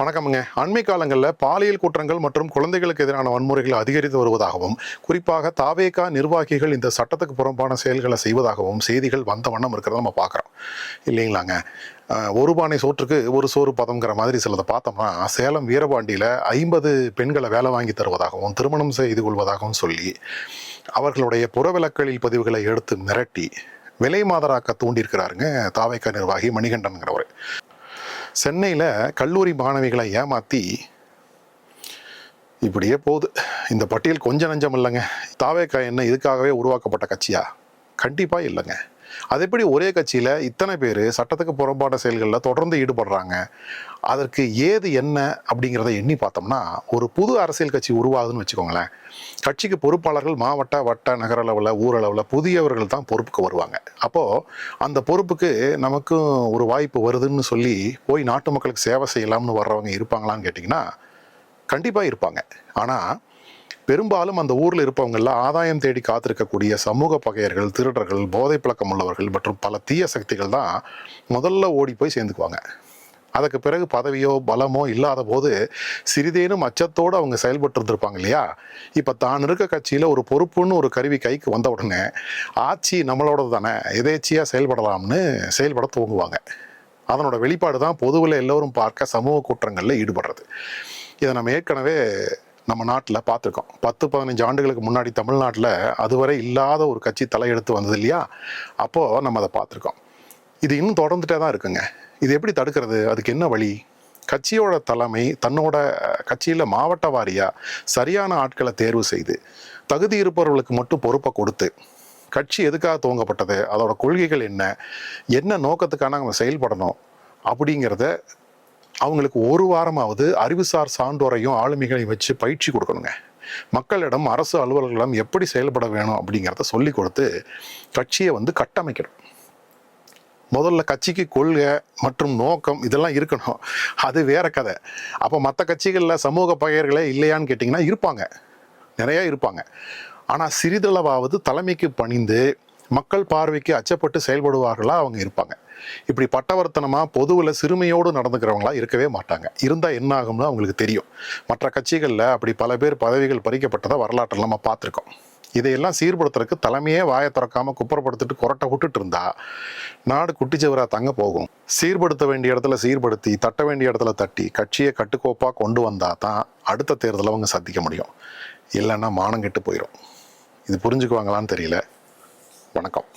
வணக்கமுங்க. அண்மை காலங்களில் பாலியல் குற்றங்கள் மற்றும் குழந்தைகளுக்கு எதிரான வன்முறைகள் அதிகரித்து வருவதாகவும், குறிப்பாக தாவேகா நிர்வாகிகள் இந்த சட்டத்துக்கு புறம்பான செயல்களை செய்வதாகவும் செய்திகள் வந்த வண்ணம் இருக்கிறத நம்ம பார்க்குறோம் இல்லைங்களாங்க. ஒரு பானை சோற்றுக்கு ஒரு சோறு பதம்ங்கிற மாதிரி சிலதை பார்த்தோம்னா, சேலம் வீரபாண்டியில் 50 பெண்களை வேலை வாங்கி தருவதாகவும் திருமணம் செய்து கொள்வதாகவும் சொல்லி அவர்களுடைய புறவிலக்கலில் பதிவுகளை எடுத்து மிரட்டி விலை மாதராக்க தூண்டியிருக்கிறாருங்க தாவேகா நிர்வாகி மணிகண்டன்கிறவர். சென்னையில் கல்லூரி மாணவிகளை ஏமாற்றி இப்படியே போகுது. இந்த பட்டியல் கொஞ்சம் நஞ்சம் இல்லைங்க. தாவேகா என்ன இதுக்காகவே உருவாக்கப்பட்ட கட்சியா? கண்டிப்பாக இல்லைங்க. அது எப்படி ஒரே கட்சியில் இத்தனை பேர் சட்டத்துக்கு புறம்பான செயல்களில் தொடர்ந்து ஈடுபடுறாங்க? அதற்கு ஏது என்ன அப்படிங்கிறத எண்ணி பார்த்தோம்னா, ஒரு புது அரசியல் கட்சி உருவாகுதுன்னு வச்சுக்கோங்களேன். கட்சிக்கு பொறுப்பாளர்கள் மாவட்ட, வட்ட, நகர அளவில், ஊரளவில் புதியவர்கள் தான் பொறுப்புக்கு வருவாங்க. அப்போது அந்த பொறுப்புக்கு நமக்கும் ஒரு வாய்ப்பு வருதுன்னு சொல்லி போய் நாட்டு மக்களுக்கு சேவை செய்யலாம்னு வர்றவங்க இருப்பாங்களான்னு கேட்டிங்கன்னா, கண்டிப்பாக இருப்பாங்க. ஆனால் பெரும்பாலும் அந்த ஊரில் இருப்பவங்கெல்லாம் ஆதாயம் தேடி காத்திருக்கக்கூடிய சமூக பகையர்கள், திருடர்கள், போதை பழக்கம் உள்ளவர்கள் மற்றும் பல தீய சக்திகள் தான் முதல்ல ஓடி போய் சேர்ந்துக்குவாங்க. அதுக்கு பிறகு பதவியோ பலமோ இல்லாத போது சிறிதேனும் அச்சத்தோடு அவங்க செயல்பட்டு இருந்திருப்பாங்க இல்லையா? இப்போ தான் இருக்க கட்சியில் ஒரு பொறுப்புன்னு ஒரு கருவி கைக்கு வந்த உடனே ஆட்சி நம்மளோடது தானே, எதேச்சியாக செயல்படலாம்னு செயல்பட துவங்குவாங்க. அதனோட வெளிப்பாடு தான் பொதுவில் எல்லோரும் பார்க்க சமூக குற்றங்களில் ஈடுபடுறது. இதை நம்ம ஏற்கனவே நம்ம நாட்டில் பார்த்துருக்கோம். 10-15 ஆண்டுகளுக்கு முன்னாடி தமிழ்நாட்டில் அதுவரை இல்லாத ஒரு கட்சி தலையெடுத்து வந்தது இல்லையா? அப்போது நம்ம அதை பார்த்துருக்கோம். இது இன்னும் தொடர்ந்துட்டே தான் இருக்குங்க. இது எப்படி தடுக்கிறது? அதுக்கு என்ன வழி? கட்சியோட தலைமை தன்னோட கட்சியில் மாவட்ட வாரியாக சரியான ஆட்களை தேர்வு செய்து தகுதி இருப்பவர்களுக்கு மட்டும் பொறுப்பை கொடுத்து, கட்சி எதுக்காக துவங்கப்பட்டது, அதோட கொள்கைகள் என்ன, என்ன நோக்கத்துக்கான அவங்க செயல்படணும் அப்படிங்கிறத அவங்களுக்கு ஒரு வாரமாவது அறிவுசார் சான்றோரையும் ஆளுமைகளையும் வச்சு பயிற்சி கொடுக்கணுங்க. மக்களிடம், அரசு அலுவலர்களிடம் எப்படி செயல்பட வேணும் அப்படிங்கிறத சொல்லி கொடுத்து கட்சியை கட்டமைக்கணும். முதல்ல கட்சிக்கு கொள்கை மற்றும் நோக்கம் இதெல்லாம் இருக்கணும். அது வேற கதை. அப்போ மற்ற கட்சிகளில் சமூக பகையர்களே இல்லையான்னு கேட்டிங்கன்னா இருப்பாங்க, நிறையா இருப்பாங்க. ஆனால் சிறிதளவாவது தலைமைக்கு பணிந்து மக்கள் பார்வைக்கு அச்சப்பட்டு செயல்படுவார்களா அவங்க இருப்பாங்க. இப்படி பட்டவர்த்தனமாக பொதுவில் சிறுமையோடு நடந்துக்கிறவங்களா இருக்கவே மாட்டாங்க. இருந்தால் என்ன ஆகும்னு அவங்களுக்கு தெரியும். மற்ற கட்சிகளில் அப்படி பல பேர் பதவிகள் பறிக்கப்பட்டதை வரலாற்றில் நம்ம பார்த்துருக்கோம். இதையெல்லாம் சீர்படுத்துறதுக்கு தலைமையே வாயை திறக்காமல் குப்புறப்படுத்திட்டு கொரட்டை விட்டுட்டு இருந்தா நாடு குட்டிச்சவராக தங்க போகும். சீர்படுத்த வேண்டிய இடத்துல சீர்படுத்தி, தட்ட வேண்டிய இடத்துல தட்டி கட்சியை கட்டுக்கோப்பாக கொண்டு வந்தால் தான் அடுத்த தேர்தலை அவங்க சந்திக்க முடியும். இல்லைன்னா மானம் கெட்டு போயிடும். இது புரிஞ்சுக்குவாங்களான்னு தெரியல. வணக்கம்.